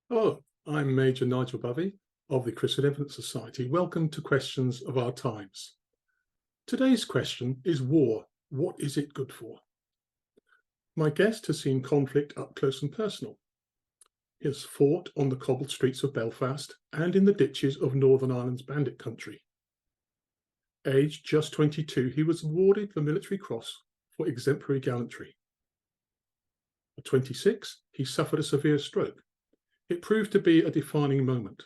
Hello, I'm Major Nigel Bovey of the Christian Evidence Society. Welcome to Questions of Our Times. Today's question is war. What is it good for? My guest has seen conflict up close and personal. He has fought on the cobbled streets of Belfast and in the ditches of Northern Ireland's bandit country. Aged just 22, he was awarded the Military Cross for exemplary gallantry. At 26, he suffered a severe stroke. It proved to be a defining moment.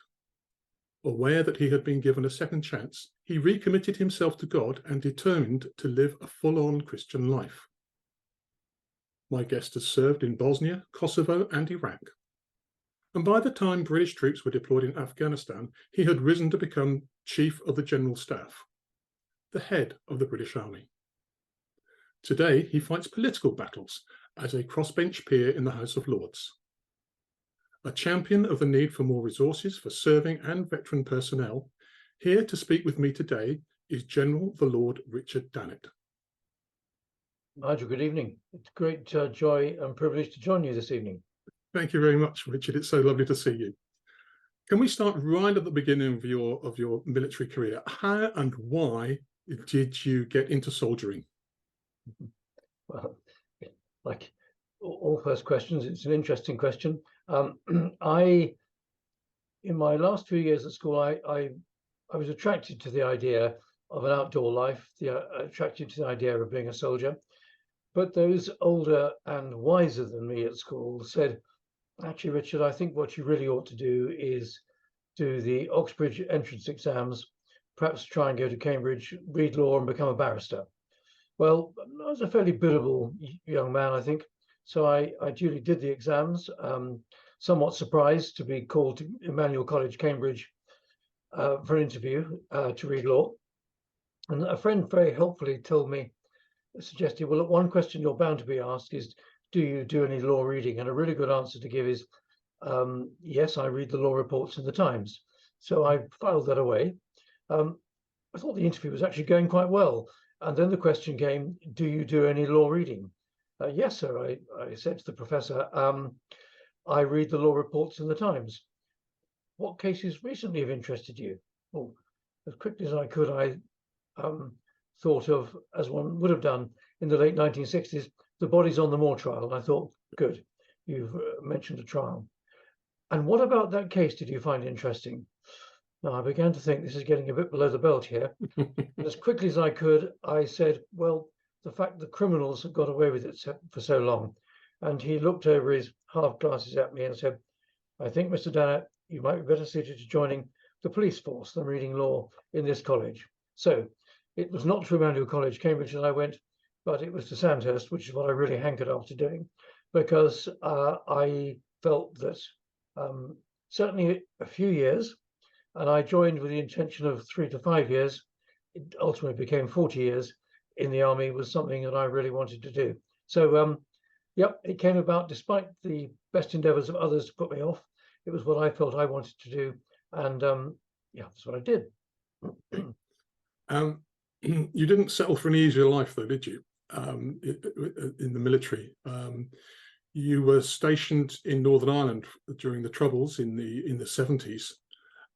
Aware that he had been given a second chance, he recommitted himself to God and determined to live a full-on Christian life. My guest has served in Bosnia, Kosovo, and Iraq. And by the time British troops were deployed in Afghanistan, he had risen to become Chief of the General Staff, the head of the British Army. Today, he fights political battles as a crossbench peer in the House of Lords. A champion of the need for more resources for serving and veteran personnel, here to speak with me today is General the Lord Richard Dannatt. Nigel, good evening. It's great joy and privilege to join you this evening. Thank you very much, Richard. It's so lovely to see you. Can we start right at the beginning of your military career? How and why did you get into soldiering? Well, like all first questions, it's an interesting question. In my last few years at school, I was attracted to the idea of an outdoor life, attracted to the idea of being a soldier. But those older and wiser than me at school said, actually, Richard, I think what you really ought to do is do the Oxbridge entrance exams, perhaps try and go to Cambridge, read law and become a barrister. Well, I was a fairly biddable young man, I think. So I duly did the exams, somewhat surprised to be called to Emmanuel College, Cambridge, for an interview to read law. And a friend very helpfully suggested, well, one question you're bound to be asked is, do you do any law reading? And a really good answer to give is, yes, I read the law reports in the Times. So I filed that away. I thought the interview was actually going quite well. And then the question came, do you do any law reading? Yes, sir, I said to the professor, I read the law reports in the Times. What cases recently have interested you? Well, as quickly as I could, I thought of, as one would have done in the late 1960s, the Bodies on the Moor trial. And I thought, good, you've mentioned a trial. And what about that case did you find interesting? Now, I began to think this is getting a bit below the belt here. And as quickly as I could, I said, well, the fact that criminals have got away with it for so long. And he looked over his half glasses at me and said, I think, Mr. Dannatt, you might be better suited to joining the police force than reading law in this college. So it was not to Emmanuel College, Cambridge, that I went, but it was to Sandhurst, which is what I really hankered after doing, because I felt that certainly a few years, and I joined with the intention of 3 to 5 years, it ultimately became 40 years in the army, was something that I really wanted to do. So, yep, it came about despite the best endeavors of others to put me off. It was what I felt I wanted to do. And yeah, that's what I did. You didn't settle for an easier life, though, did you? In the military. You were stationed in Northern Ireland during the Troubles in the 70s.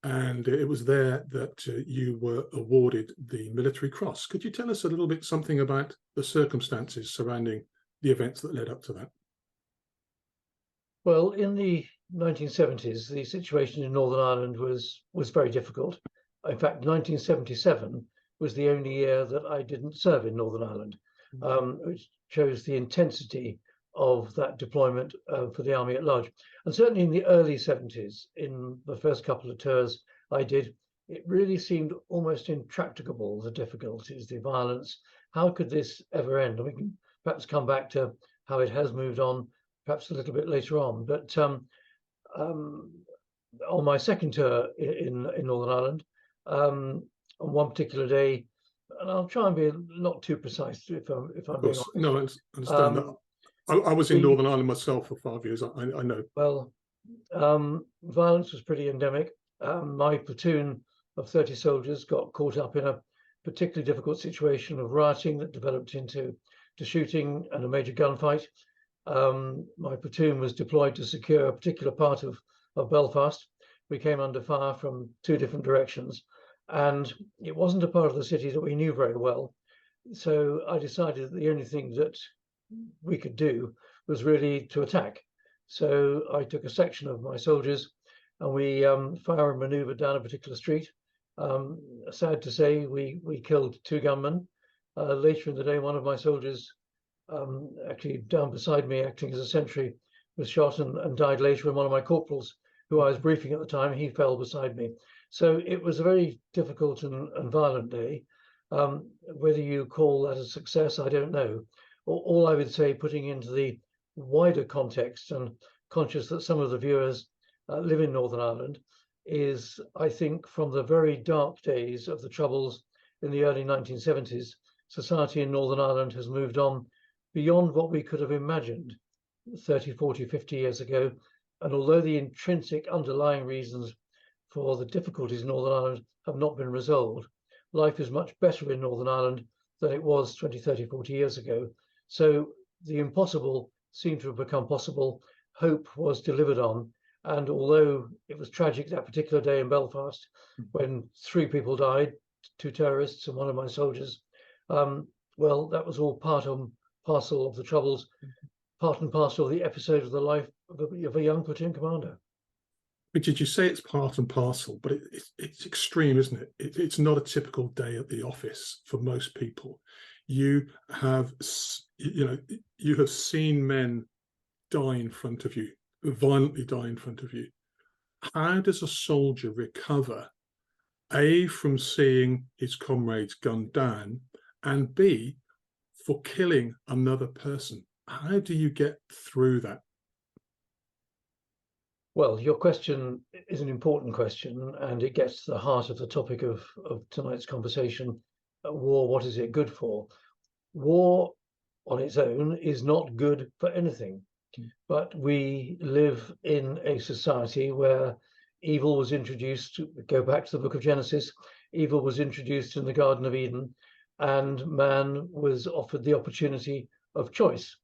And it was there that you were awarded the Military Cross. Could you tell us a little bit something about the circumstances surrounding the events that led up to that? Well, in the 1970s, the situation in Northern Ireland was very difficult. In fact, 1977 was the only year that I didn't serve in Northern Ireland, which shows the intensity of that deployment for the army at large. And certainly in the early 70s, in the first couple of tours I did, it really seemed almost intractable, the difficulties, the violence. How could this ever end? And we can perhaps come back to how it has moved on, perhaps a little bit later on. But on my second tour in Northern Ireland, on one particular day, and I'll try and be not too precise if I'm being honest. No, I understand that. I was in Northern Ireland myself for 5 years. I know. Well, violence was pretty endemic. My platoon of 30 soldiers got caught up in a particularly difficult situation of rioting that developed into shooting and a major gunfight. My platoon was deployed to secure a particular part of of Belfast. We came under fire from 2 different directions, and it wasn't a part of the city that we knew very well. So I decided that the only thing that we could do was really to attack. So I took a section of my soldiers and we fire and maneuvered down a particular street. Sad to say, we killed 2 gunmen. Later in the day, one of my soldiers, actually down beside me, acting as a sentry, was shot and died later. And one of my corporals, who I was briefing at the time, he fell beside me. So it was a very difficult and violent day. Whether you call that a success, I don't know. All I would say, putting into the wider context and conscious that some of the viewers live in Northern Ireland, is I think from the very dark days of the Troubles in the early 1970s, society in Northern Ireland has moved on beyond what we could have imagined 30, 40, 50 years ago. And although the intrinsic underlying reasons for the difficulties in Northern Ireland have not been resolved, life is much better in Northern Ireland than it was 20, 30, 40 years ago. So the impossible seemed to have become possible. Hope was delivered on. And although it was tragic that particular day in Belfast, when 3 people died, 2 terrorists and one of my soldiers, well, that was all part and parcel of the Troubles, part and parcel of the episode of the life of a young platoon commander. Richard, you say it's part and parcel, but it's extreme, isn't it? It's not a typical day at the office for most people. You have seen men die in front of you, violently die in front of you. How does a soldier recover, A, from seeing his comrades gunned down, and B, for killing another person? How do you get through that? Well, your question is an important question, and it gets to the heart of the topic of tonight's conversation. War, what is it good for? War on its own is not good for anything, but we live in a society where evil was introduced. Go back to the book of Genesis. Evil was introduced in the Garden of Eden, and man was offered the opportunity of choice.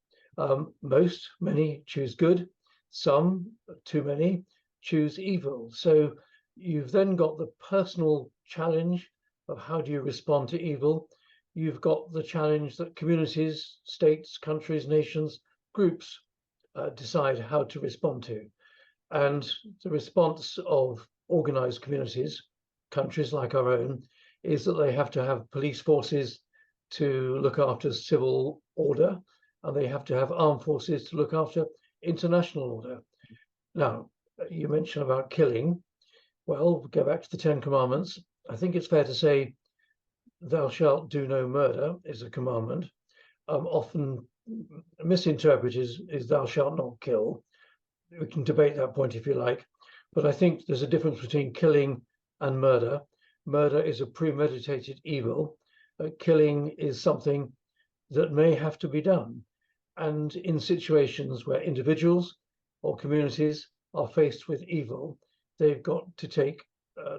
Many choose good. Some, too many, choose evil. So you've then got the personal challenge of how do you respond to evil. You've got the challenge that communities, states, countries, nations, groups decide how to respond to. And the response of organized communities, countries like our own, is that they have to have police forces to look after civil order, and they have to have armed forces to look after international order. Now, you mentioned about killing. Well, go back to the 10 commandments. I think it's fair to say thou shalt do no murder is a commandment. Often misinterpreted is thou shalt not kill. We can debate that point if you like, but I think there's a difference between killing and murder. Murder is a premeditated evil. Killing is something that may have to be done. And in situations where individuals or communities are faced with evil, they've got to take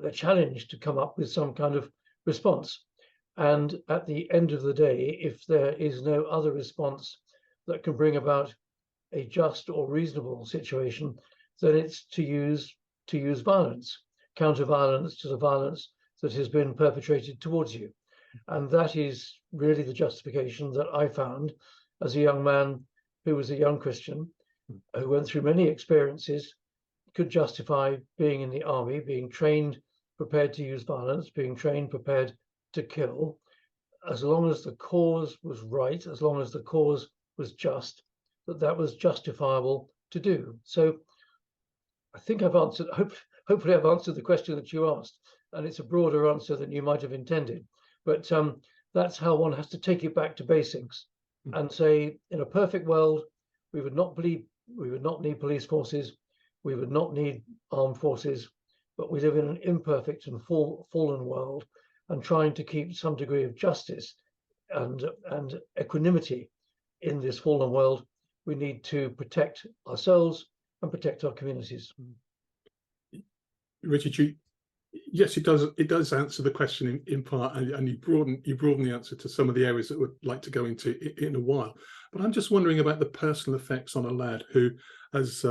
the challenge to come up with some kind of response. And at the end of the day, if there is no other response that can bring about a just or reasonable situation, then it's to use violence, counter violence to the violence that has been perpetrated towards you. And that is really the justification that I found as a young man who was a young Christian, who went through many experiences, could justify being in the army, being trained, prepared to use violence, being trained, prepared to kill, as long as the cause was right, as long as the cause was just, that was justifiable to do. So I think I've answered, hopefully I've answered the question that you asked, and it's a broader answer than you might have intended. But that's how one has to take it back to basics and say, in a perfect world, we would not need police forces, we would not need armed forces, but we live in an imperfect and fallen world, and trying to keep some degree of justice and equanimity in this fallen world, we need to protect ourselves and protect our communities. Richard, yes, it does answer the question in part, and you broaden the answer to some of the areas that we'd like to go into in a while. But I'm just wondering about the personal effects on a lad who has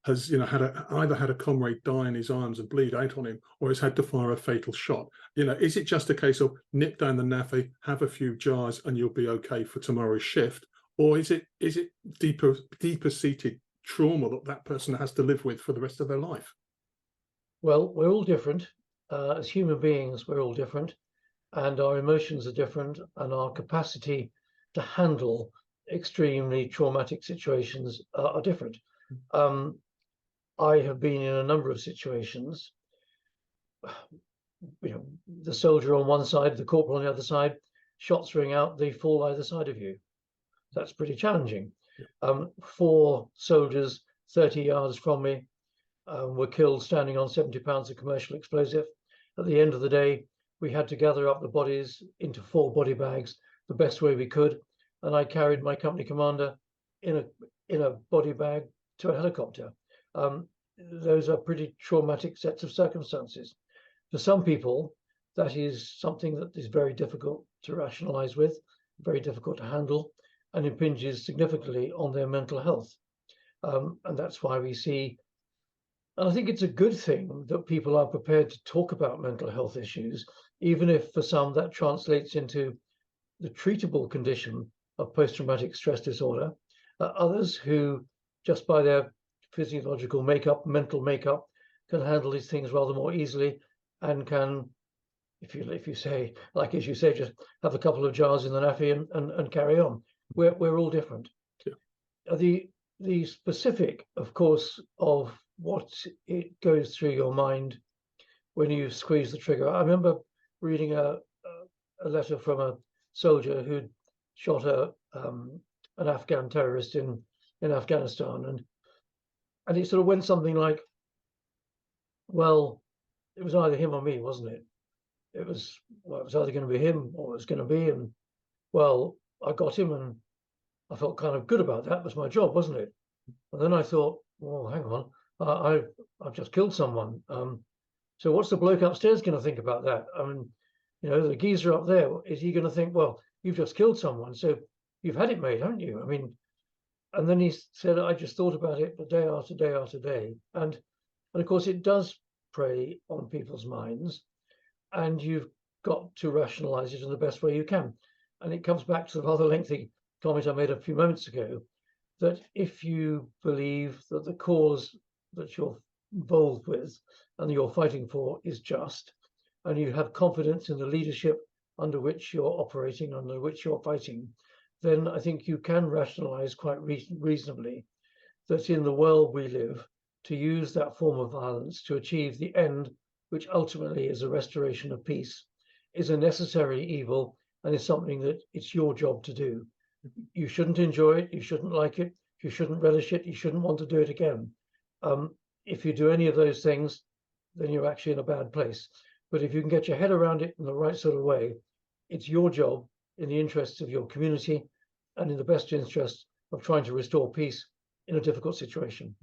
has either had a comrade die in his arms and bleed out on him, or has had to fire a fatal shot. Is it just a case of nip down the naffy, have a few jars, and you'll be okay for tomorrow's shift, or is it deeper seated trauma that person has to live with for the rest of their life? Well, we're all different. As human beings, we're all different, and our emotions are different, and our capacity to handle extremely traumatic situations are different. I have been in a number of situations, the soldier on one side, the corporal on the other side, shots ring out, they fall either side of you. That's pretty challenging. 4 soldiers 30 yards from me were killed standing on 70 pounds of commercial explosive. At the end of the day, we had to gather up the bodies into 4 body bags the best way we could, and I carried my company commander in a body bag to a helicopter. Those are pretty traumatic sets of circumstances. For some people, that is something that is very difficult to rationalize with, very difficult to handle, and impinges significantly on their mental health. And that's why we see, and I think it's a good thing that people are prepared to talk about mental health issues, even if for some that translates into the treatable condition of post-traumatic stress disorder. Others who, just by their physiological makeup, mental makeup, can handle these things rather more easily and can, if you say, like as you say, just have a couple of jars in the naffy and carry on. We're all different. Yeah. The specific, of course, of what it goes through your mind when you squeeze the trigger. I remember reading a letter from a soldier who'd shot an Afghan terrorist in Afghanistan, and it sort of went something like, well, it was either him or me, wasn't it? It was either going to be him or it was going to be, and well, I got him, and I felt kind of good about that. It was my job, wasn't it? And then I thought, well, hang on, I've just killed someone. So what's the bloke upstairs going to think about that? I mean, the geezer up there, is he going to think, well, you've just killed someone, so you've had it made, haven't you? I mean, and then he said, I just thought about it day after day after day. And of course, it does prey on people's minds, and you've got to rationalize it in the best way you can. And it comes back to the rather lengthy comment I made a few moments ago, that if you believe that the cause that you're involved with and you're fighting for is just, and you have confidence in the leadership under which you're operating, under which you're fighting, then I think you can rationalize quite reasonably that in the world we live, to use that form of violence to achieve the end, which ultimately is a restoration of peace, is a necessary evil and is something that it's your job to do. You shouldn't enjoy it, you shouldn't like it, you shouldn't relish it, you shouldn't want to do it again. If you do any of those things, then you're actually in a bad place. But if you can get your head around it in the right sort of way, it's your job in the interests of your community and in the best interest of trying to restore peace in a difficult situation.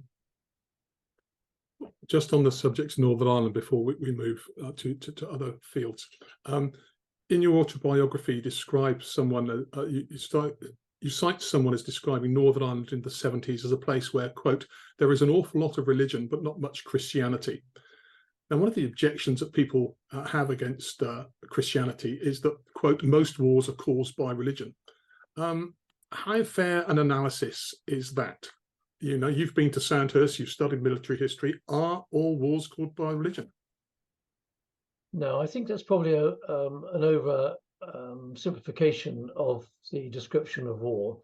Just on the subject of Northern Ireland before we move to other fields. In your autobiography, you describe someone, you cite someone as describing Northern Ireland in the 70s as a place where, quote, there is an awful lot of religion, but not much Christianity. Now, one of the objections that people have against Christianity is that, quote, most wars are caused by religion. How fair an analysis is that? You've been to Sandhurst, you've studied military history. Are all wars caused by religion? No, I think that's probably an over simplification of the description of war.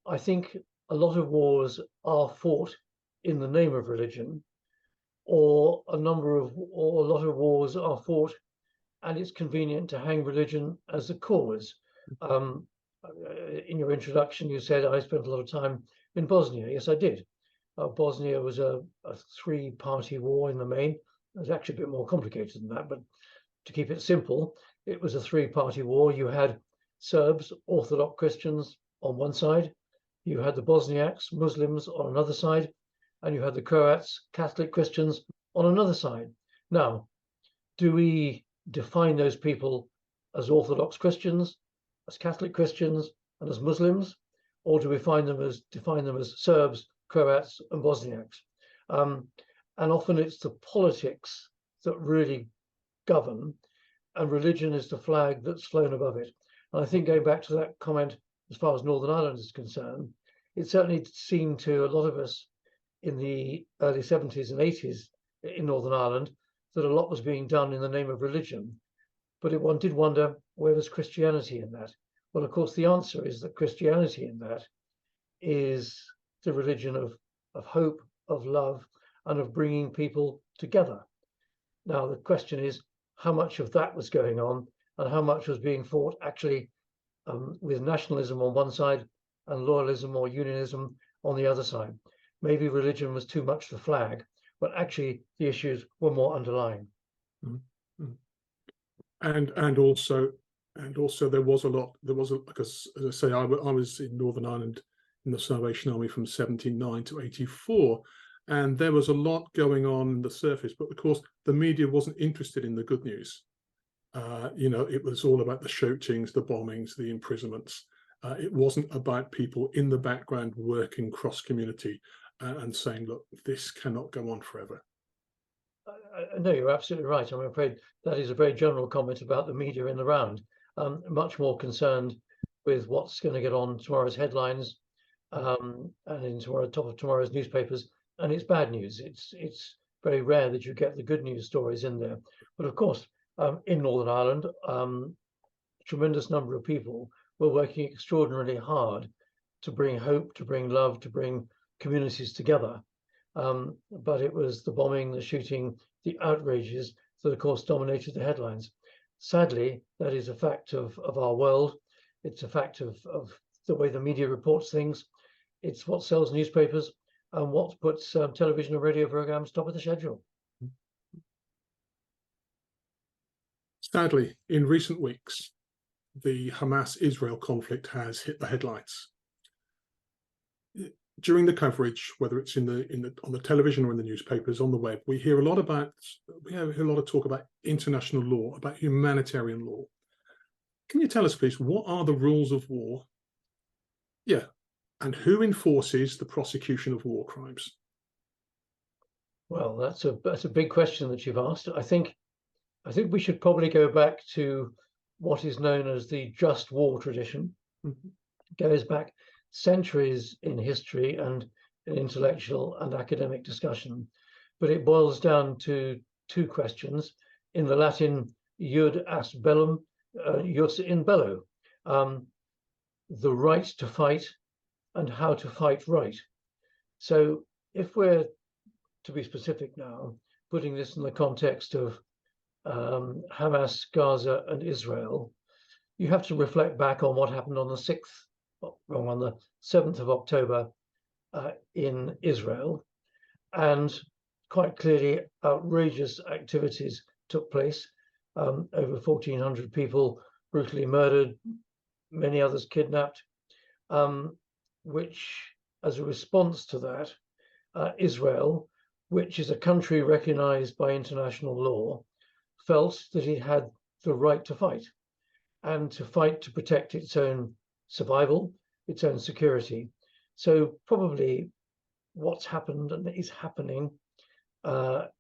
I think a lot of wars are fought in the name of religion, or a lot of wars are fought and it's convenient to hang religion as a cause. In your introduction, you said I spent a lot of time in Bosnia. Yes, I did. Bosnia was a 3-party war in the main. It was actually a bit more complicated than that, but to keep it simple, it was a 3-party war. You had Serbs, Orthodox Christians on one side, you had the Bosniaks, Muslims on another side, and you had the Croats, Catholic Christians on another side. Now, do we define those people as Orthodox Christians, as Catholic Christians, and as Muslims, or do we define them as Serbs, Croats, and Bosniaks? And often it's the politics that really govern, and religion is the flag that's flown above it. And I think going back to that comment, as far as Northern Ireland is concerned, it certainly seemed to a lot of us in the early 70s and 80s in Northern Ireland that a lot was being done in the name of religion. But one did wonder, where was Christianity in that? Well, of course, the answer is that Christianity in that is the religion of hope, of love, and of bringing people together. Now, the question is, how much of that was going on and how much was being fought actually with nationalism on one side and loyalism or unionism on the other side? Maybe religion was too much the flag, but actually the issues were more underlying. Mm-hmm. And also there was because, as I say, I was in Northern Ireland in the Salvation Army from 79 to 84, and there was a lot going on in the surface, but of course the media wasn't interested in the good news. It was all about the shootings, the bombings, the imprisonments. It wasn't about people in the background working cross-community and saying, look, this cannot go on forever. No, you're absolutely right. I'm afraid that is a very general comment about the media in the round. Much more concerned with what's going to get on tomorrow's headlines and in top of tomorrow's newspapers. And it's bad news. It's very rare that you get the good news stories in there. But of course, in Northern Ireland, a tremendous number of people were working extraordinarily hard to bring hope, to bring love, to bring communities together. But it was the bombing, the shooting, the outrages that, of course, dominated the headlines. Sadly, that is a fact of our world. It's a fact of the way the media reports things. It's what sells newspapers and what puts television and radio programs top of the schedule. Sadly, in recent weeks, the Hamas-Israel conflict has hit the headlines. During the coverage, whether it's on the television or in the newspapers, on the web, we hear a lot of talk about international law, about humanitarian law. Can you tell us, please, what are the rules of war? Yeah, and who enforces the prosecution of war crimes? Well, that's a big question that you've asked. I think we should probably go back to what is known as the just war tradition. Mm-hmm. It goes back centuries in history and in intellectual and academic discussion, but it boils down to two questions. In the Latin, iud ast bellum, jus in bello, the right to fight and how to fight right. So if we're to be specific now, putting this in the context of Hamas, Gaza, and Israel, you have to reflect back on what happened on the 7th of October in Israel, and quite clearly outrageous activities took place. Over 1,400 people brutally murdered, many others kidnapped, which, as a response to that, Israel, which is a country recognized by international law, felt that it had the right to fight, and to fight to protect its own survival, its own security. So probably what's happened and is happening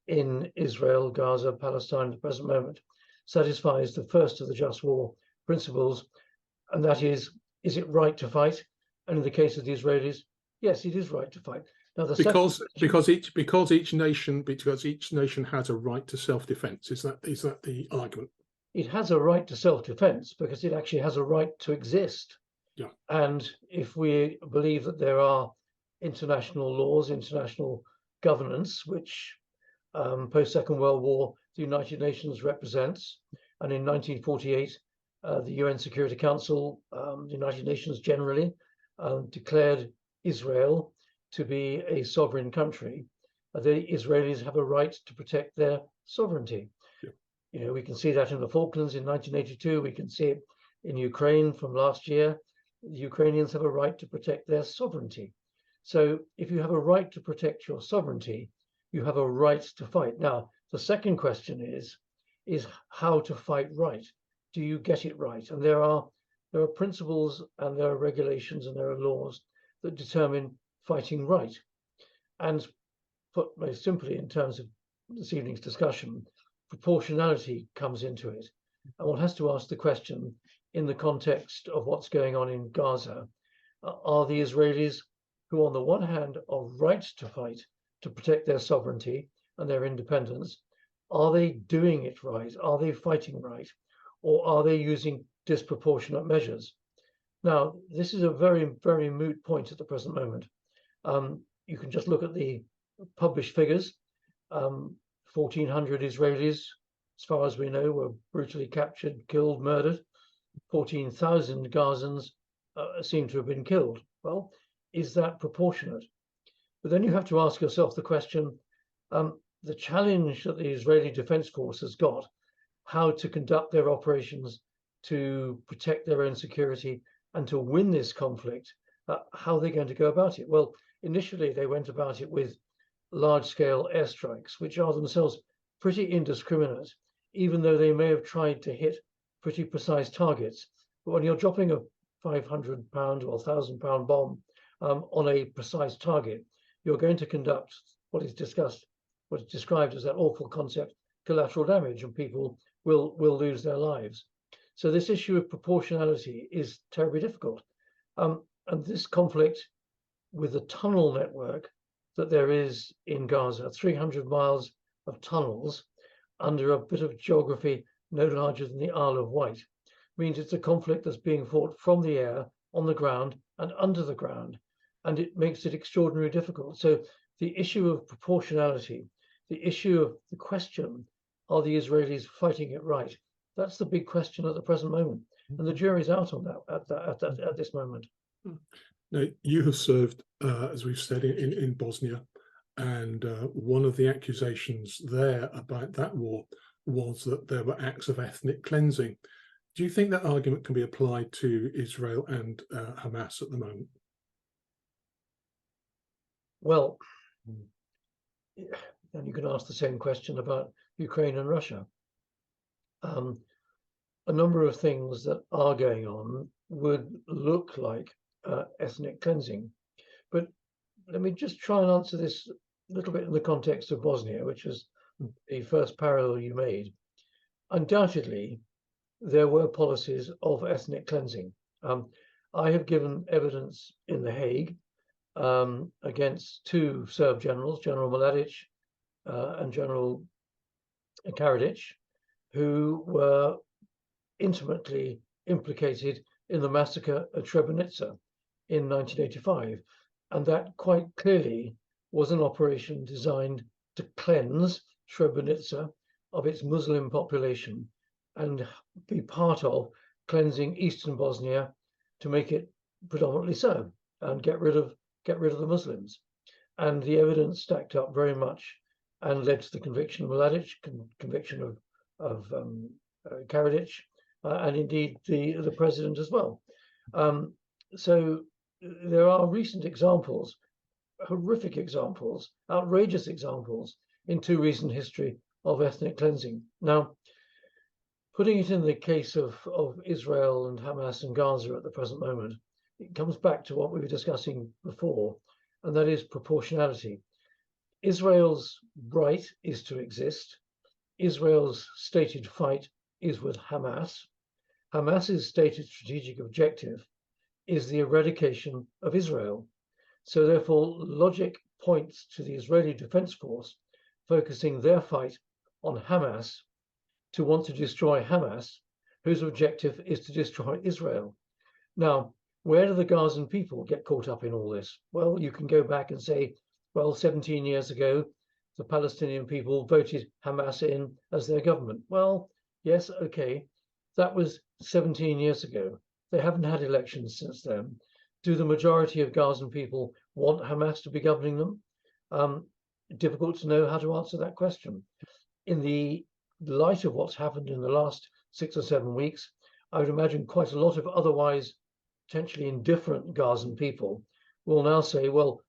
in Israel, Gaza, Palestine at the present moment satisfies the first of the just war principles, and that is it right to fight? And in the case of the Israelis, yes, it is right to fight. Now, because each nation has a right to self-defense. Is that the argument? It has a right to self-defense because it actually has a right to exist. Yeah. And if we believe that there are international laws, international governance, which post-Second World War the United Nations represents, and in 1948 the UN Security Council, the United Nations generally, declared Israel to be a sovereign country, the Israelis have a right to protect their sovereignty. Yeah. We can see that in the Falklands in 1982. We can see it in Ukraine from last year. The Ukrainians have a right to protect their sovereignty. So if you have a right to protect your sovereignty, you have a right to fight. Now, the second question is how to fight right. Do you get it right? And there are principles and there are regulations and there are laws that determine fighting right. And put most simply in terms of this evening's discussion, proportionality comes into it. And one has to ask the question in the context of what's going on in Gaza, are the Israelis, who on the one hand are right to fight to protect their sovereignty and their independence, are they doing it right? Are they fighting right? Or are they using disproportionate measures? Now, this is a very, very moot point at the present moment. You can just look at the published figures. 1,400 Israelis, as far as we know, were brutally captured, killed, murdered. 14,000 Gazans seem to have been killed. Well, is that proportionate? But then you have to ask yourself the question, the challenge that the Israeli Defense Force has got, how to conduct their operations to protect their own security and to win this conflict, how are they going to go about it? Well, initially they went about it with large-scale airstrikes, which are themselves pretty indiscriminate, even though they may have tried to hit pretty precise targets. But when you're dropping a 500-pound or 1,000-pound bomb on a precise target, you're going to conduct what is described as that awful concept, collateral damage, and people will lose their lives. So this issue of proportionality is terribly difficult. And this conflict with the tunnel network that there is in Gaza, 300 miles of tunnels under a bit of geography no larger than the Isle of Wight, means it's a conflict that's being fought from the air, on the ground, and under the ground. And it makes it extraordinarily difficult. So the issue of proportionality, the issue of the question, are the Israelis fighting it right? That's the big question at the present moment. And the jury's out on that at this moment. Now, you have served, as we've said, in Bosnia, and one of the accusations there about that war was that there were acts of ethnic cleansing. Do you think that argument can be applied to Israel and Hamas at the moment? Well, and you can ask the same question about Ukraine and Russia. A number of things that are going on would look like ethnic cleansing. But let me just try and answer this a little bit in the context of Bosnia, which is the first parallel you made. Undoubtedly, there were policies of ethnic cleansing. I have given evidence in The Hague against two Serb generals, General Mladic and General Karadzic, who were intimately implicated in the massacre at Srebrenica in 1985. And that quite clearly was an operation designed to cleanse Srebrenica of its Muslim population and be part of cleansing eastern Bosnia to make it predominantly Serb and get rid of the Muslims. And the evidence stacked up very much and led to the conviction of Mladic, conviction of Karadzic, and indeed the president as well. So there are recent examples, horrific examples, outrageous examples in too recent history of ethnic cleansing. Now, putting it in the case of Israel and Hamas and Gaza at the present moment, it comes back to what we were discussing before, and that is proportionality. Israel's right is to exist. Israel's stated fight is with Hamas. Hamas's stated strategic objective is the eradication of Israel. So therefore, logic points to the Israeli Defense Force focusing their fight on Hamas to want to destroy Hamas, whose objective is to destroy Israel. Now, where do the Gazan people get caught up in all this? Well, you can go back and say, well, 17 years ago, the Palestinian people voted Hamas in as their government. Well, yes, okay, that was 17 years ago. They haven't had elections since then. Do the majority of Gazan people want Hamas to be governing them? Difficult to know how to answer that question. In the light of what's happened in the last 6 or 7 weeks, I would imagine quite a lot of otherwise potentially indifferent Gazan people will now say, well,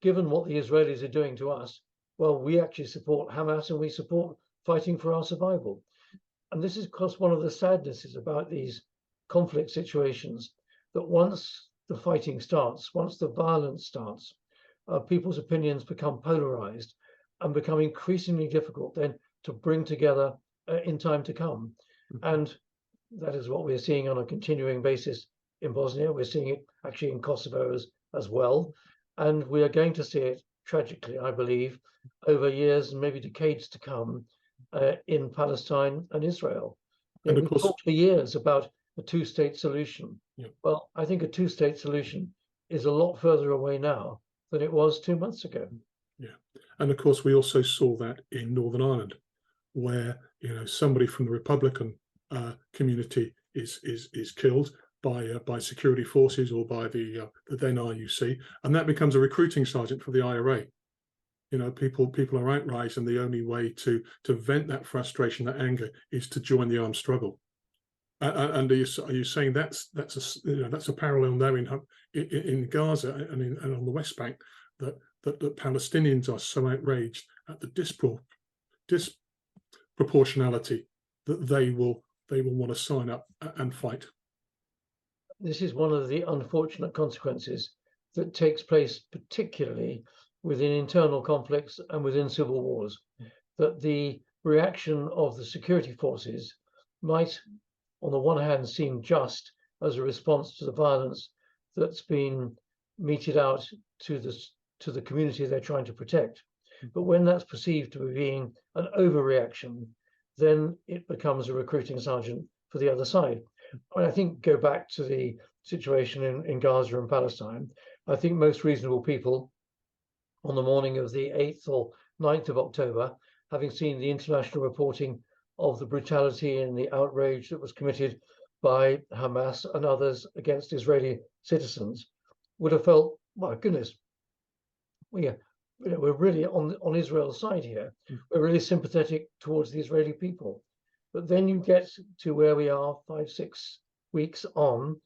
given what the Israelis are doing to us, well, we actually support Hamas and we support fighting for our survival. And this is, of course, one of the sadnesses about these conflict situations, that once the fighting starts, once the violence starts, people's opinions become polarized and become increasingly difficult then to bring together in time to come. And that is what we're seeing on a continuing basis in Bosnia. We're seeing it actually in Kosovo as well. And we are going to see it, tragically, I believe, over years and maybe decades to come in Palestine and Israel. And of we've course, talked for years about a two-state solution. Yeah. Well, I think a two-state solution is a lot further away now than it was 2 months ago. Yeah, and of course we also saw that in Northern Ireland, where somebody from the Republican community is killed by security forces or by the then RUC, and that becomes a recruiting sergeant for the IRA. People are outraged, and the only way to vent that frustration, that anger, is to join the armed struggle. And are you saying that's a parallel now in Gaza and on the West Bank, that Palestinians are so outraged at the disproportionality that they will want to sign up and fight? This is one of the unfortunate consequences that takes place, particularly within internal conflicts and within civil wars, that the reaction of the security forces might, on the one hand, seem just as a response to the violence that's been meted out to the community they're trying to protect. But when that's perceived to be being an overreaction, then it becomes a recruiting sergeant for the other side. I think, go back to the situation in Gaza and Palestine, I think most reasonable people on the morning of the 8th or 9th of October, having seen the international reporting of the brutality and the outrage that was committed by Hamas and others against Israeli citizens, would have felt, my goodness, we're really on Israel's side here. We're really sympathetic towards the Israeli people. But then you get to where we are 5-6 weeks on,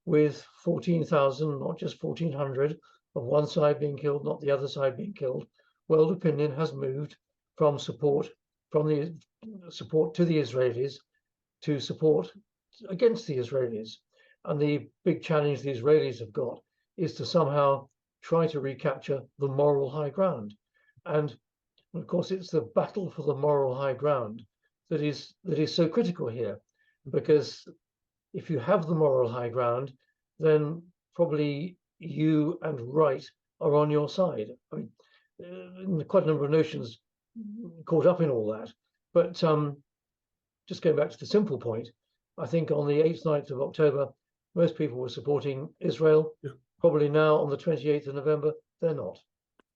with 14,000, not just 1,400, of one side being killed, not the other side being killed. World opinion has moved from support to the Israelis to support against the Israelis. And the big challenge the Israelis have got is to somehow try to recapture the moral high ground. And of course, it's the battle for the moral high ground that is so critical here, because if you have the moral high ground, then probably you and right are on your side. I mean, quite a number of notions caught up in all that. But just going back to the simple point, I think on the 8th, 9th of October, most people were supporting Israel. Yeah. Probably now on the 28th of November, they're not.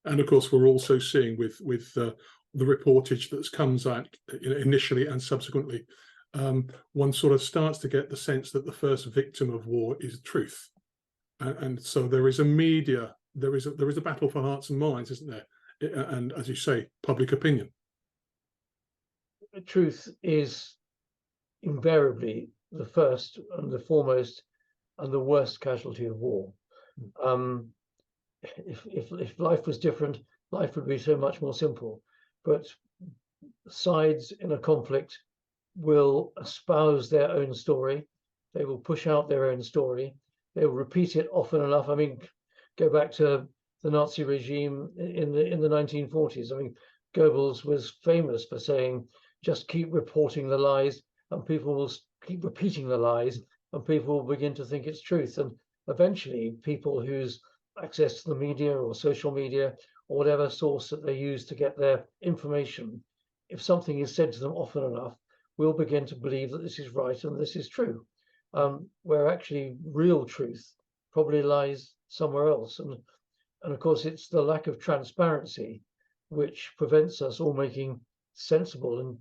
And of course, we're also seeing with the reportage that comes out initially and subsequently, one sort of starts to get the sense that the first victim of war is truth. And so there is a battle for hearts and minds, isn't there? And as you say, public opinion. Truth is invariably the first and the foremost and the worst casualty of war. If life was different, life would be so much more simple. But sides in a conflict will espouse their own story. They will push out their own story. They will repeat it often enough. I mean, go back to the Nazi regime in the 1940s. I mean, Goebbels was famous for saying, just keep reporting the lies and people will keep repeating the lies and people will begin to think it's truth. And eventually people whose access to the media or social media or whatever source that they use to get their information, if something is said to them often enough, will begin to believe that this is right and this is true, where actually real truth probably lies somewhere else. And of course, it's the lack of transparency which prevents us all making sensible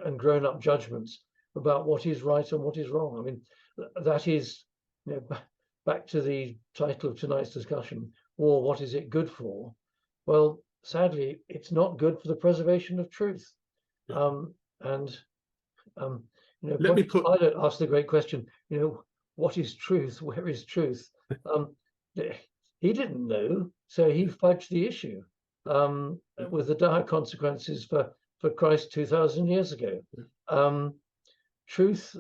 and grown-up judgments about what is right and what is wrong. I mean, that is, back to the title of tonight's discussion, war, what is it good for? Well, sadly, it's not good for the preservation of truth. Yeah. Pilate asked the great question, what is truth? Where is truth? He didn't know, so he fudged the issue with the dire consequences for Christ 2,000 years ago. Truth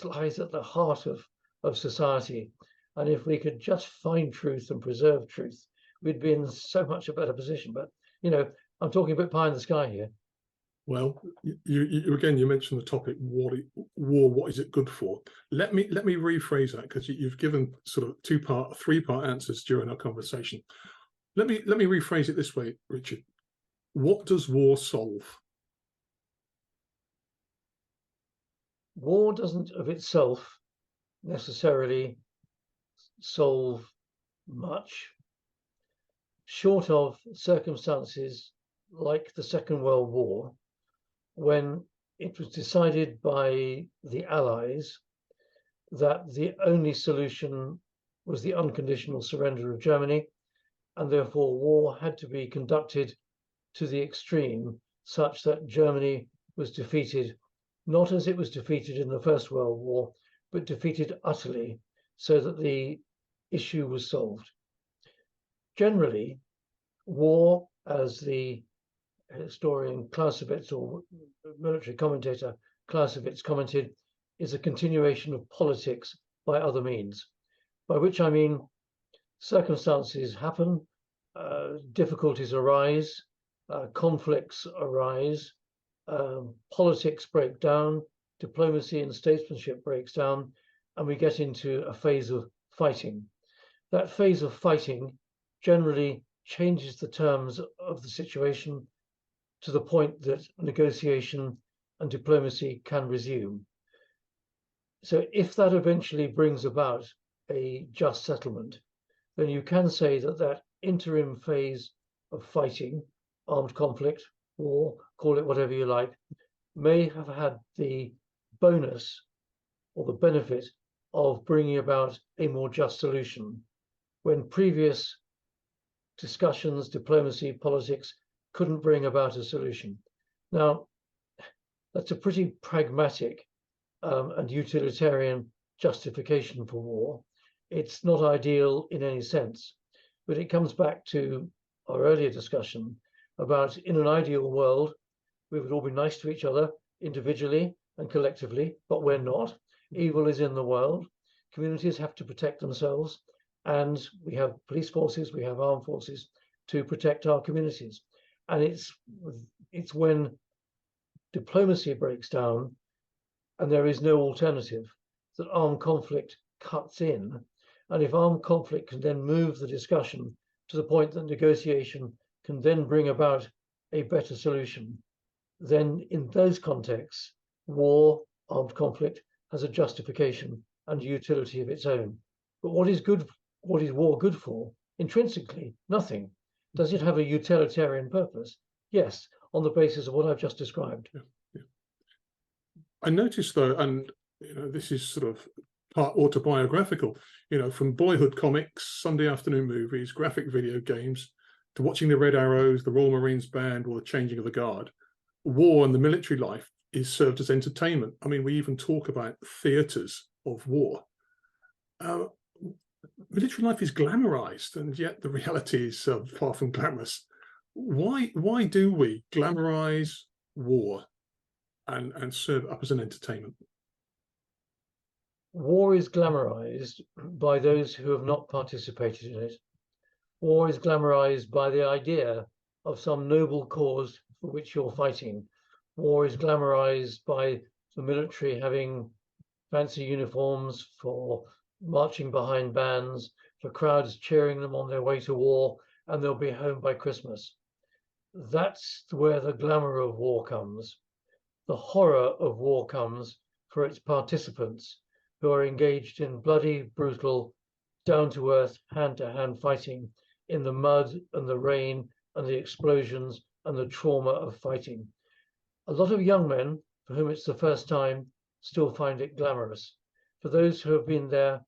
lies at the heart of society. And if we could just find truth and preserve truth, we'd be in so much a better position. But, you know, I'm talking a bit pie in the sky here. Well, you again, you mentioned the topic war. What is it good for? Let me rephrase that, because you've given sort of three-part answers during our conversation. Let me rephrase it this way, Richard. What does war solve? War doesn't of itself necessarily solve much, short of circumstances like the Second World War, when it was decided by the Allies that the only solution was the unconditional surrender of Germany, and therefore war had to be conducted to the extreme, such that Germany was defeated, not as it was defeated in the First World War, but defeated utterly, so that the issue was solved. Generally, war, as the historian Clausewitz, or military commentator Clausewitz, commented, is a continuation of politics by other means, by which I mean circumstances happen, difficulties arise, conflicts arise, politics break down, diplomacy and statesmanship breaks down, and we get into a phase of fighting. That phase of fighting generally changes the terms of the situation to the point that negotiation and diplomacy can resume. So if that eventually brings about a just settlement, then you can say that that interim phase of fighting, armed conflict, war, call it whatever you like, may have had the bonus or the benefit of bringing about a more just solution, when previous discussions, diplomacy, politics couldn't bring about a solution. Now, that's a pretty pragmatic and utilitarian justification for war. It's not ideal in any sense, but it comes back to our earlier discussion about, in an ideal world, we would all be nice to each other individually and collectively, but we're not. Evil is in the world. Communities have to protect themselves, and we have police forces, we have armed forces to protect our communities. And it's when diplomacy breaks down and there is no alternative that armed conflict cuts in. And if armed conflict can then move the discussion to the point that negotiation can then bring about a better solution, then in those contexts, war, armed conflict, has a justification and utility of its own. But what is war good for? Intrinsically, nothing. Does it have a utilitarian purpose? Yes, on the basis of what I've just described. Yeah. I noticed, though, and this is sort of part autobiographical, from boyhood comics, Sunday afternoon movies, graphic video games, to watching the Red Arrows, the Royal Marines Band, or the Changing of the Guard. War and the military life is served as entertainment. I mean, we even talk about theatres of war. Military life is glamorized, and yet the reality is far from glamorous. Why do we glamorize war and serve it up as an entertainment? War is glamorized by those who have not participated in it. War is glamorized by the idea of some noble cause for which you're fighting. War is glamorized by the military having fancy uniforms for marching behind bands, for crowds cheering them on their way to war, and they'll be home by Christmas. That's where the glamour of war comes. The horror of war comes for its participants, who are engaged in bloody, brutal, down-to-earth, hand-to-hand fighting in the mud and the rain and the explosions and the trauma of fighting. A lot of young men, for whom it's the first time, still find it glamorous. For those who have been there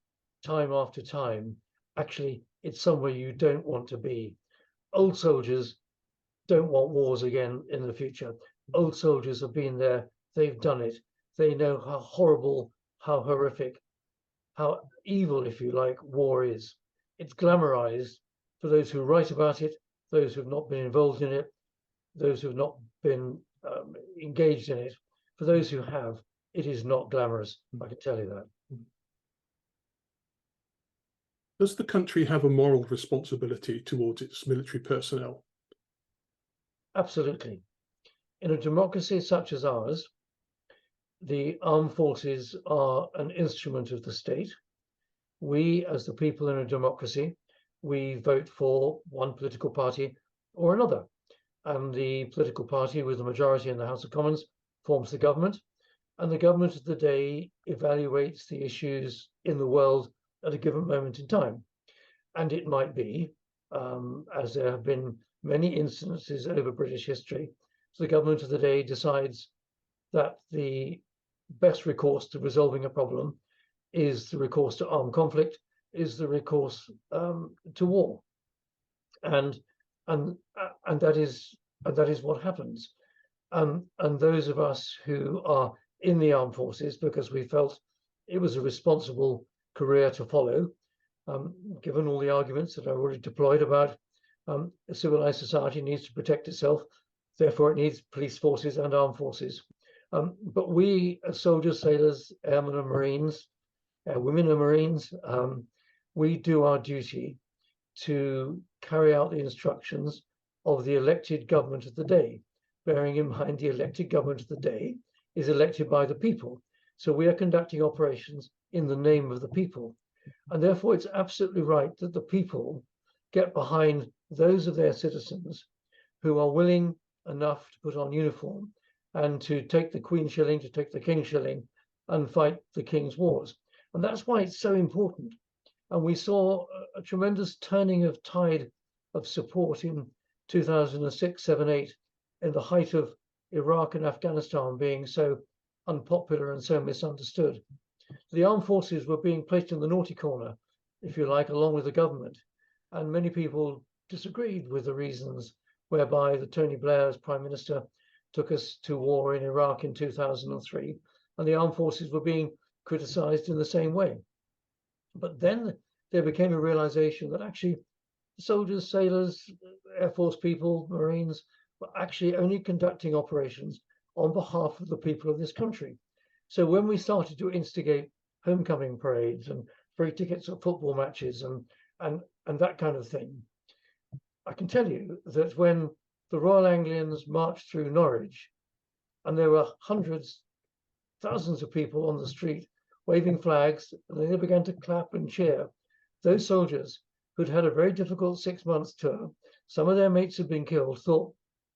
time after time, actually, it's somewhere you don't want to be. Old soldiers don't want wars again in the future. Old soldiers have been there, they've done it. They know how horrible, how horrific, how evil, if you like, war is. It's glamorized for those who write about it, those who have not been involved in it, those who have not been engaged in it. For those who have, it is not glamorous, I can tell you that. Does the country have a moral responsibility towards its military personnel? Absolutely. In a democracy such as ours, the armed forces are an instrument of the state. We, as the people in a democracy, we vote for one political party or another. And the political party with the majority in the House of Commons forms the government. And the government of the day evaluates the issues in the world at a given moment in time. And it might be, as there have been many instances over British history, the government of the day decides that the best recourse to resolving a problem is the recourse to armed conflict, is the recourse to war, and that is what happens. And those of us who are in the armed forces because we felt it was a responsible career to follow, given all the arguments that I already deployed about a civilized society needs to protect itself, therefore it needs police forces and armed forces. But we, as soldiers, sailors, airmen and Marines, women and Marines, we do our duty to carry out the instructions of the elected government of the day, bearing in mind the elected government of the day is elected by the people. So we are conducting operations in the name of the people. And therefore, it's absolutely right that the people get behind those of their citizens who are willing enough to put on uniform and to take the Queen's shilling, to take the King's shilling, and fight the King's wars. And that's why it's so important. And we saw a tremendous turning of tide of support in 2006, 7, 8, in the height of Iraq and Afghanistan being so unpopular and so misunderstood. The armed forces were being placed in the naughty corner, if you like, along with the government. And many people disagreed with the reasons whereby the Tony Blair as Prime Minister took us to war in Iraq in 2003, and the armed forces were being criticized in the same way. But then there became a realization that actually soldiers, sailors, Air Force people, Marines were actually only conducting operations on behalf of the people of this country. So when we started to instigate homecoming parades and free tickets at football matches and that kind of thing, I can tell you that when the Royal Anglians marched through Norwich and there were hundreds, thousands of people on the street waving flags, and they began to clap and cheer, those soldiers who'd had a very difficult 6 months tour, some of their mates had been killed, thought,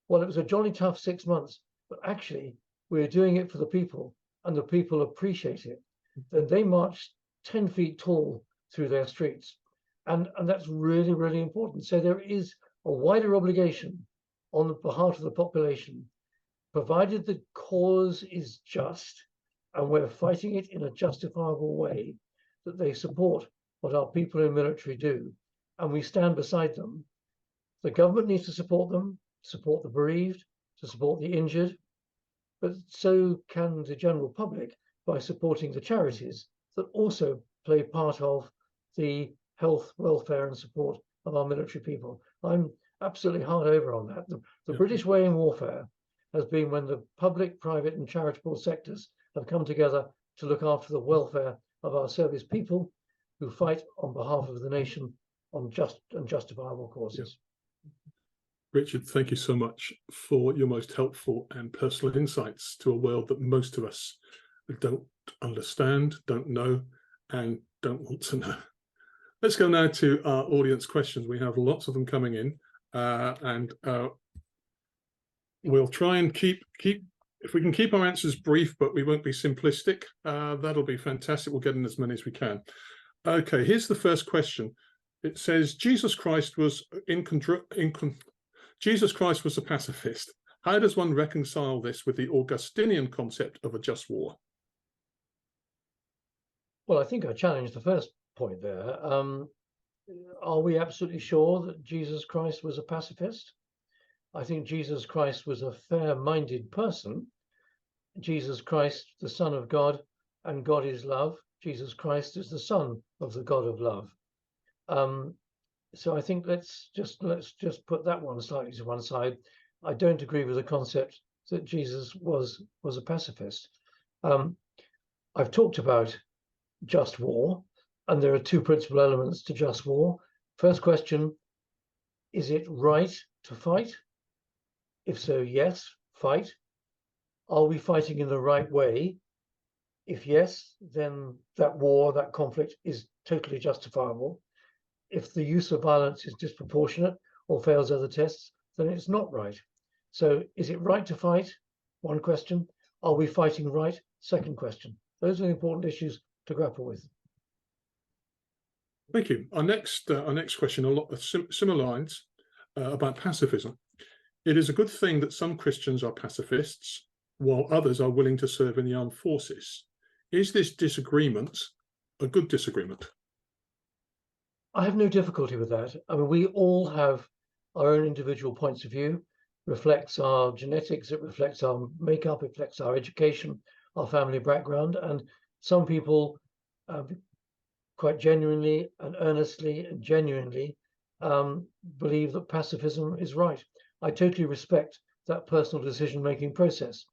well, it was a jolly tough 6 months, but actually we're doing it for the people and the people appreciate it. Then they marched 10 feet tall through their streets. And that's really, really important. So there is a wider obligation on behalf of the population, provided the cause is just and we're fighting it in a justifiable way, that they support what our people in military do, and we stand beside them. The government needs to support them, support the bereaved, to support the injured, but so can the general public by supporting the charities that also play part of the health, welfare and support of our military people. I'm absolutely hard over on that. The British way in warfare has been when the public, private and charitable sectors have come together to look after the welfare of our service people who fight on behalf of the nation on just and justifiable causes. Richard, thank you so much for your most helpful and personal insights to a world that most of us don't understand, don't know, and don't want to know. Let's go now to our audience questions. We have lots of them coming in, and we'll try and keep if we can keep our answers brief, but we won't be simplistic. That'll be fantastic. We'll get in as many as we can. Okay, here's the first question. It says, Jesus Christ was Jesus Christ was a pacifist. How does one reconcile this with the Augustinian concept of a just war? Well, I think I challenged the first point there. Are we absolutely sure that Jesus Christ was a pacifist? I think Jesus Christ was a fair-minded person. Jesus Christ, the Son of God, and God is love. Jesus Christ is the Son of the God of love. So I think let's just put that one slightly to one side. I don't agree with the concept that Jesus was a pacifist. I've talked about just war. And there are two principal elements to just war. First question, is it right to fight? If so, yes, fight. Are we fighting in the right way? If yes, then that war, that conflict is totally justifiable. If the use of violence is disproportionate or fails other tests, then it's not right. So is it right to fight? One question. Are we fighting right? Second question. Those are the important issues to grapple with. Thank you. Our next question, a lot of similar lines about pacifism. It is a good thing that some Christians are pacifists, while others are willing to serve in the armed forces. Is this disagreement a good disagreement? I have no difficulty with that. I mean, we all have our own individual points of view. Reflects our genetics, it reflects our makeup, it reflects our education, our family background, and some people quite genuinely and earnestly and genuinely believe that pacifism is right. I totally respect that personal decision-making process.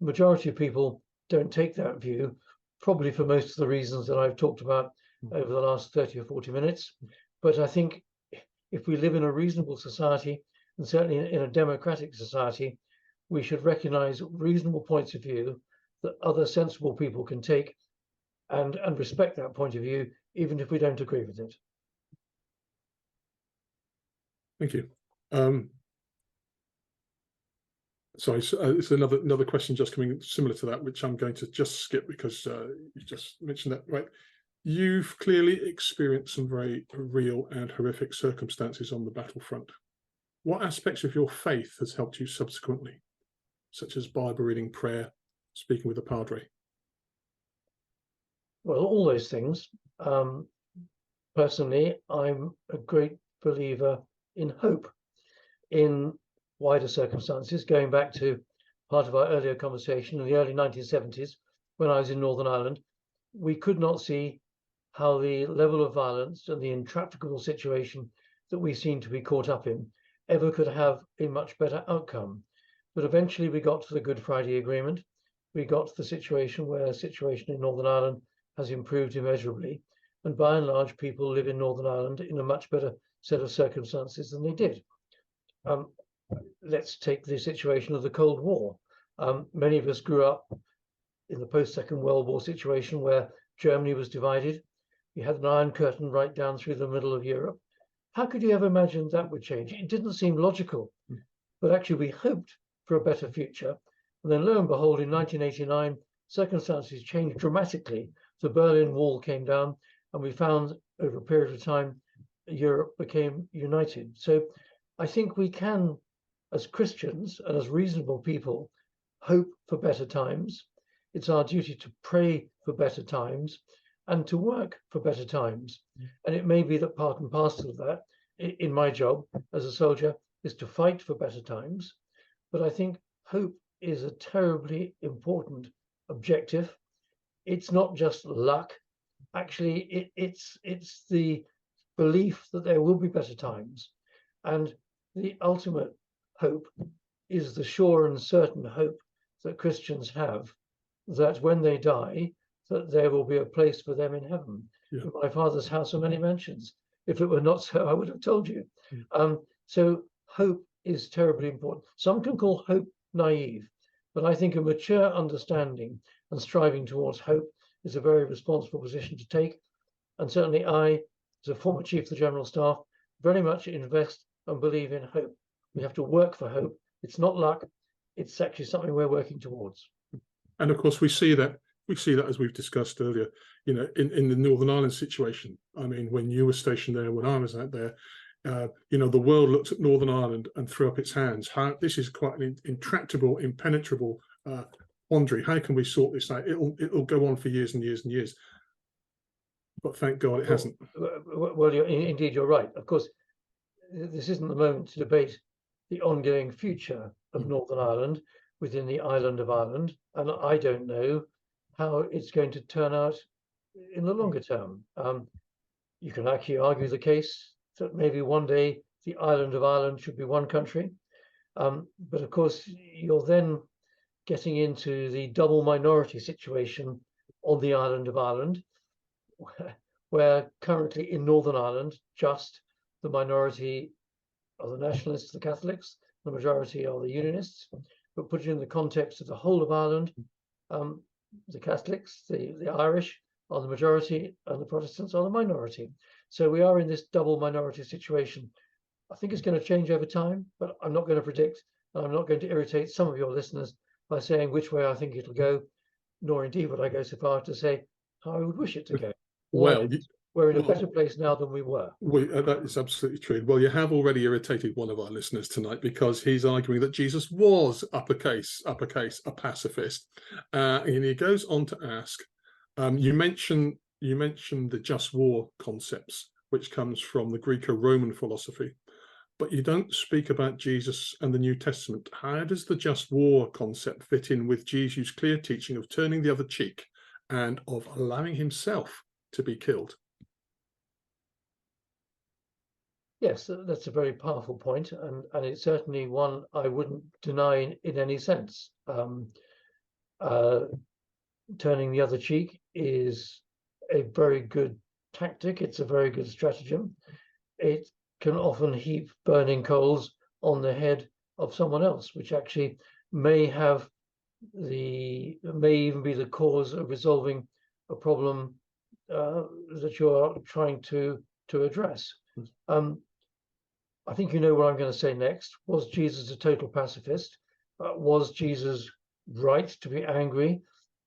The majority of people don't take that view, probably for most of the reasons that I've talked about over the last 30 or 40 minutes. But I think if we live in a reasonable society, and certainly in a democratic society, we should recognize reasonable points of view that other sensible people can take and respect that point of view, even if we don't agree with it. Thank you. Sorry, so, it's another question just coming similar to that, which I'm going to just skip because you just mentioned that, right? You've clearly experienced some very real and horrific circumstances on the battlefront. What aspects of your faith has helped you subsequently, such as Bible reading, prayer, speaking with a padre? Well, all those things. Personally, I'm a great believer in hope in wider circumstances, going back to part of our earlier conversation in the early 1970s, when I was in Northern Ireland. We could not see how the level of violence and the intractable situation that we seem to be caught up in ever could have a much better outcome. But eventually we got to the Good Friday Agreement. We got to the situation where the situation in Northern Ireland has improved immeasurably. And by and large, people live in Northern Ireland in a much better set of circumstances than they did. Let's take the situation of the Cold War. Many of us grew up in the post-Second World War situation where Germany was divided. You had an Iron Curtain right down through the middle of Europe. How could you ever imagine that would change? It didn't seem logical, but actually we hoped for a better future. And then lo and behold, in 1989, circumstances changed dramatically. The Berlin Wall came down and we found over a period of time, Europe became united. So I think we can, as Christians and as reasonable people, hope for better times. It's our duty to pray for better times and to work for better times. And it may be that part and parcel of that, in my job as a soldier, is to fight for better times. But I think hope is a terribly important objective. It's not just luck. Actually, it's the belief that there will be better times. And the ultimate hope is the sure and certain hope that Christians have that when they die, that there will be a place for them in heaven. Yeah. In my Father's house are many mansions. If it were not so, I would have told you. So hope is terribly important. Some can call hope naive, but I think a mature understanding and striving towards hope is a very responsible position to take. And certainly I, as a former Chief of the General Staff, very much invest and believe in hope. We have to work for hope. It's not luck. It's actually something we're working towards. And of course, we see that as we've discussed earlier, you know, in the Northern Ireland situation. I mean, when you were stationed there, when I was out there, you know, the world looked at Northern Ireland and threw up its hands. This is quite an intractable, impenetrable quandary. How can we sort this out? It'll go on for years and years and years. But thank God it hasn't. Well, indeed, you're right. Of course, this isn't the moment to debate the ongoing future of Northern Ireland within the island of Ireland, and I don't know how it's going to turn out in the longer term. You can actually argue the case that maybe one day the island of Ireland should be one country, but of course you're then getting into the double minority situation on the island of Ireland, where currently in Northern Ireland, just the minority are the nationalists, the Catholics, the majority are the Unionists. But put it in the context of the whole of Ireland, the Catholics, the Irish are the majority, and the Protestants are the minority. So we are in this double minority situation. I think it's going to change over time, but I'm not going to predict, and I'm not going to irritate some of your listeners by saying which way I think it'll go, nor indeed would I go so far to say how I would wish it to go. Well, we're in a better place now than we were. That is absolutely true. Well, you have already irritated one of our listeners tonight, because he's arguing that Jesus was uppercase, a pacifist. And he goes on to ask, you mentioned the just war concepts, which comes from the Greco-Roman philosophy, but you don't speak about Jesus and the New Testament. How does the just war concept fit in with Jesus' clear teaching of turning the other cheek and of allowing himself to be killed? Yes, that's a very powerful point, and it's certainly one I wouldn't deny in any sense. Turning the other cheek is a very good tactic. It's a very good stratagem. It can often heap burning coals on the head of someone else, which actually may even be the cause of resolving a problem that you're trying to address. I think you know what I'm going to say next. Was Jesus a total pacifist? Was Jesus right to be angry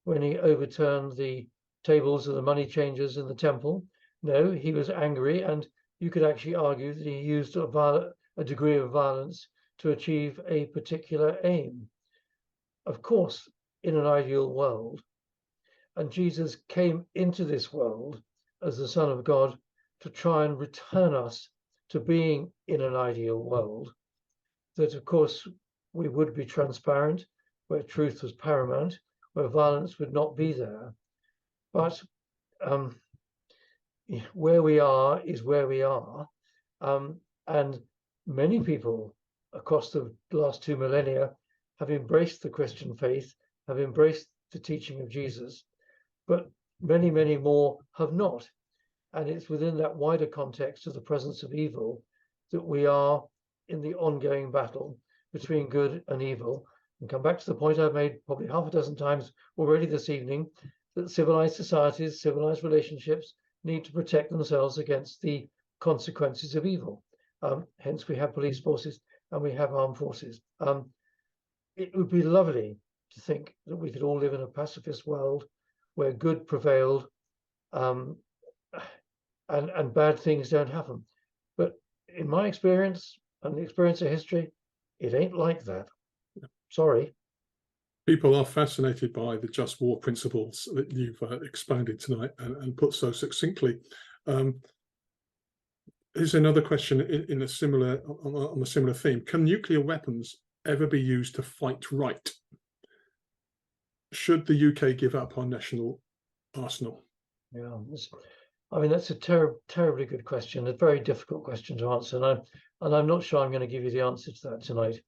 when he overturned the tables of the money changers in the temple? No, he was angry, and you could actually argue that he used a degree of violence to achieve a particular aim. Of course, in an ideal world, and Jesus came into this world as the Son of God to try and return us to being in an ideal world, that of course we would be transparent, where truth was paramount, where violence would not be there. But where we are is where we are, and many people across the last 2 millennia have embraced the Christian faith, have embraced the teaching of Jesus, but many, many more have not. And it's within that wider context of the presence of evil that we are in the ongoing battle between good and evil. And come back to the point I've made probably half a dozen times already this evening, that civilized societies, civilized relationships need to protect themselves against the consequences of evil. Hence we have police forces and we have armed forces. It would be lovely to think that we could all live in a pacifist world where good prevailed, and bad things don't happen. But in my experience and the experience of history, it ain't like that. Sorry. People are fascinated by the just war principles that you've expounded tonight and put so succinctly. Here's another question on a similar theme. Can nuclear weapons ever be used to fight right? Should the UK give up our national arsenal? Yeah, I mean, that's a terribly good question, a very difficult question to answer, and I'm not sure I'm going to give you the answer to that tonight.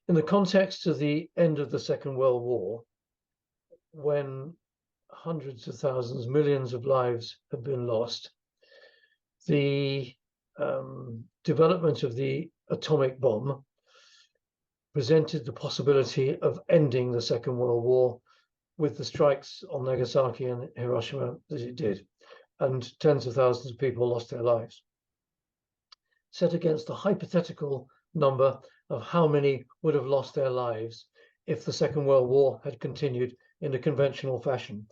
In the context of the end of the Second World War, when hundreds of thousands, millions of lives have been lost, the development of the atomic bomb presented the possibility of ending the Second World War with the strikes on Nagasaki and Hiroshima that it did, and tens of thousands of people lost their lives. Set against the hypothetical number of how many would have lost their lives if the Second World War had continued in a conventional fashion.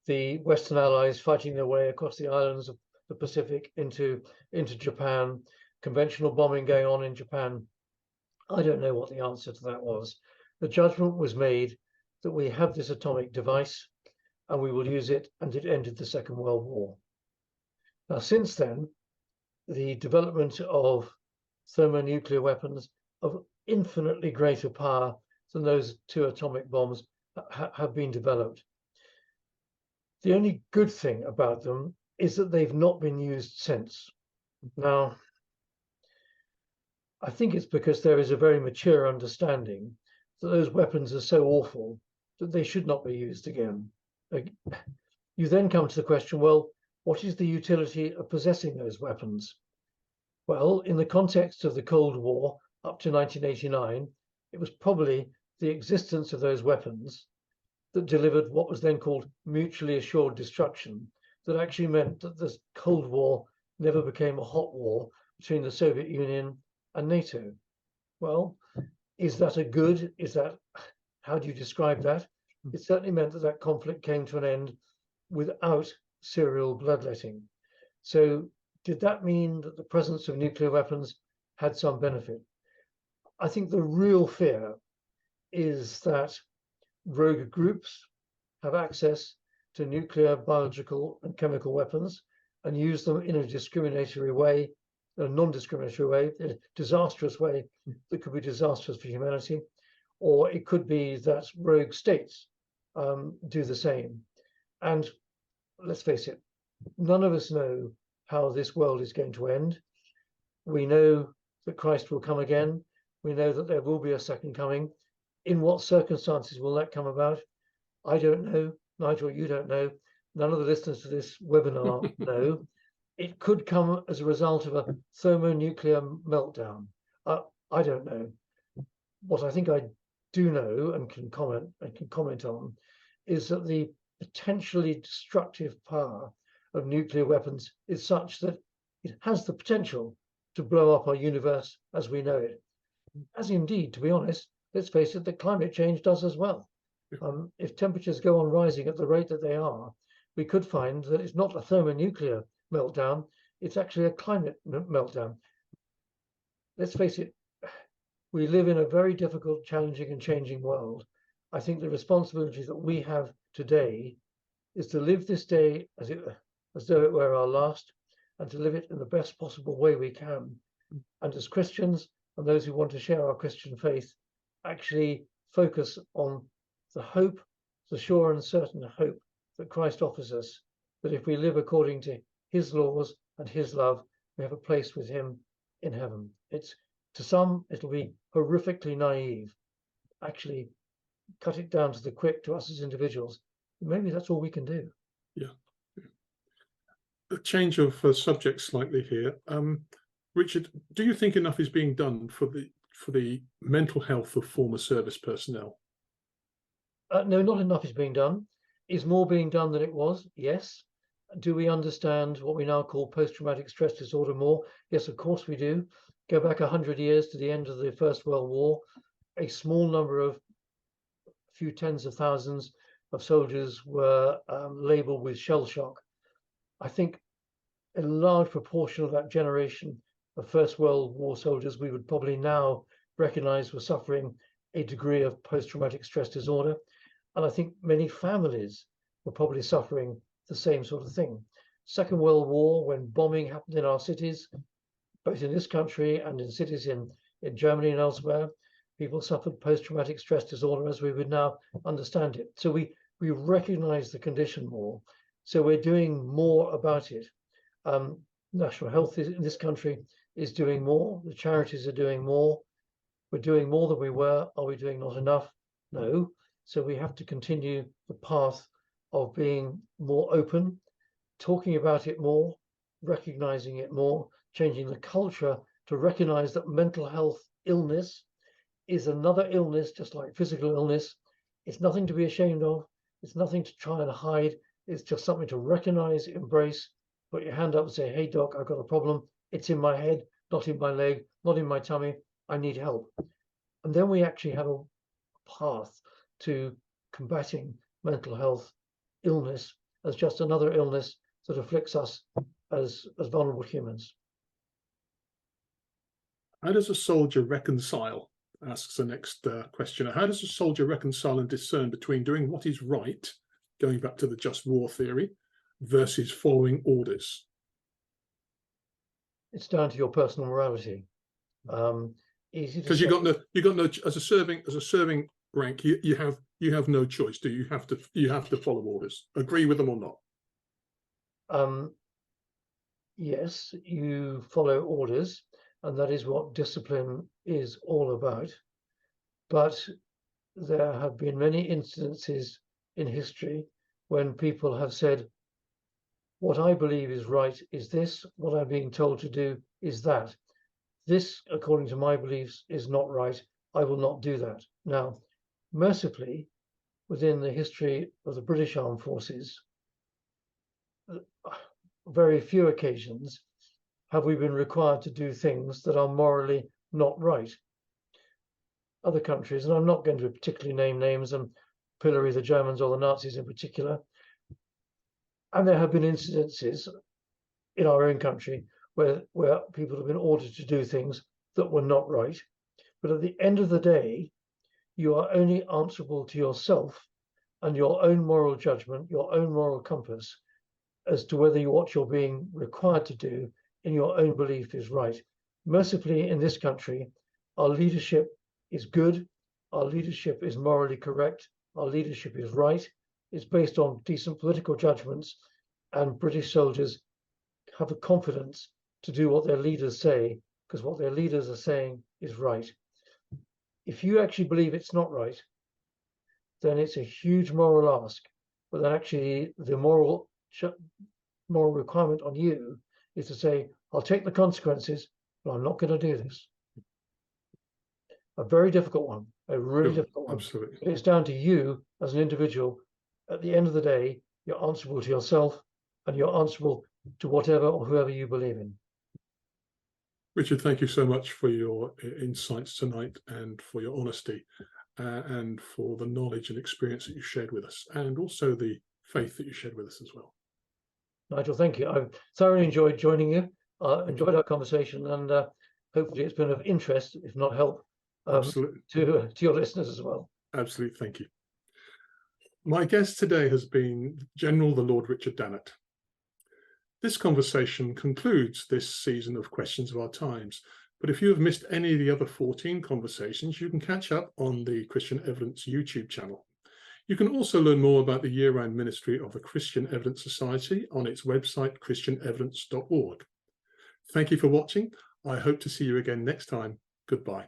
The Western Allies fighting their way across the islands of the Pacific into Japan, conventional bombing going on in Japan. I don't know what the answer to that was. The judgment was made that we have this atomic device and we will use it, and it ended the Second World War. Now, since then, the development of thermonuclear weapons of infinitely greater power than those two atomic bombs have been developed. The only good thing about them is that they've not been used since. Now, I think it's because there is a very mature understanding that those weapons are so awful that they should not be used again. You then come to the question, well, what is the utility of possessing those weapons? Well, in the context of the Cold War up to 1989, it was probably the existence of those weapons that delivered what was then called mutually assured destruction, that actually meant that the Cold War never became a hot war between the Soviet Union and NATO. Well, is that a good? How do you describe that? It certainly meant that that conflict came to an end without serial bloodletting. So did that mean that the presence of nuclear weapons had some benefit? I think the real fear is that rogue groups have access to nuclear, biological, and chemical weapons and use them in a discriminatory way, a non-discriminatory way, a disastrous way that could be disastrous for humanity. Or it could be that rogue states do the same. And let's face it, none of us know how this world is going to end. We know that Christ will come again. We know that there will be a second coming. In what circumstances will that come about? I don't know. Nigel, you don't know. None of the listeners to this webinar know. It could come as a result of a thermonuclear meltdown. I don't know. What I think I do know and can comment on is that the potentially destructive power of nuclear weapons is such that it has the potential to blow up our universe as we know it. As indeed, to be honest, let's face it, that climate change does as well. If temperatures go on rising at the rate that they are, we could find that it's not a thermonuclear meltdown, it's actually a climate meltdown. Let's face it, we live in a very difficult, challenging and changing world. I think the responsibility that we have today is to live this day as though it were our last, and to live it in the best possible way we can. And as Christians and those who want to share our Christian faith, actually focus on the hope, the sure and certain hope that Christ offers us, that if we live according to his laws and his love, we have a place with him in heaven. It's, to some, it'll be horrifically naive. Actually, cut it down to the quick to us as individuals. Maybe that's all we can do. Yeah. A change of subject slightly here. Richard, do you think enough is being done for the mental health of former service personnel? No, not enough is being done. Is more being done than it was? Yes. Do we understand what we now call post-traumatic stress disorder more? Yes, of course we do. Go back 100 years to the end of the First World War. A small number of few tens of thousands of soldiers were labeled with shell shock. I think a large proportion of that generation of First World War soldiers we would probably now recognize were suffering a degree of post-traumatic stress disorder. And I think many families were probably suffering the same sort of thing. Second World War, when bombing happened in our cities, both in this country and in cities in Germany and elsewhere, people suffered post-traumatic stress disorder as we would now understand it. So we recognize the condition more. So we're doing more about it. National Health in this country is doing more. The charities are doing more. We're doing more than we were. Are we doing not enough? No. So we have to continue the path of being more open, talking about it more, recognizing it more, changing the culture to recognize that mental health illness is another illness, just like physical illness. It's nothing to be ashamed of. It's nothing to try and hide. It's just something to recognize, embrace, put your hand up and say, hey, doc, I've got a problem. It's in my head, not in my leg, not in my tummy. I need help. And then we actually have a path to combating mental health illness as just another illness that afflicts us as vulnerable humans. How does a soldier reconcile, asks the next questioner, how does a soldier reconcile and discern between doing what is right, going back to the just war theory, versus following orders? It's down to your personal morality. Because you got no as a serving rank, you have no choice. Do you have to follow orders, agree with them or not? Yes, you follow orders, and that is what discipline is all about. But there have been many instances in history when people have said, what I believe is right is this, what I'm being told to do is that. This, according to my beliefs, is not right. I will not do that. Now, mercifully, within the history of the British Armed Forces, very few occasions have we been required to do things that are morally not right. Other countries, and I'm not going to particularly name names and pillory the Germans or the Nazis in particular, and there have been incidences in our own country where people have been ordered to do things that were not right. But at the end of the day, you are only answerable to yourself and your own moral judgment, your own moral compass, as to whether what you're being required to do in your own belief is right. Mercifully, in this country, our leadership is good, our leadership is morally correct, our leadership is right, it's based on decent political judgments, and British soldiers have the confidence to do what their leaders say, because what their leaders are saying is right. If you actually believe it's not right, then it's a huge moral ask, but then actually the moral requirement on you is to say, I'll take the consequences, but I'm not going to do this. A very difficult one, a really difficult one. Absolutely. But it's down to you as an individual. At the end of the day, you're answerable to yourself and you're answerable to whatever or whoever you believe in. Richard, thank you so much for your insights tonight and for your honesty and for the knowledge and experience that you shared with us, and also the faith that you shared with us as well. Nigel, thank you. I've thoroughly enjoyed joining you, enjoyed our conversation, and hopefully it's been of interest, if not help, to your listeners as well. Absolutely, thank you. My guest today has been General the Lord Richard Dannatt. This conversation concludes this season of Questions of Our Times, but if you have missed any of the other 14 conversations, you can catch up on the Christian Evidence YouTube channel. You can also learn more about the year-round ministry of the Christian Evidence Society on its website, christianevidence.org. Thank you for watching. I hope to see you again next time. Goodbye.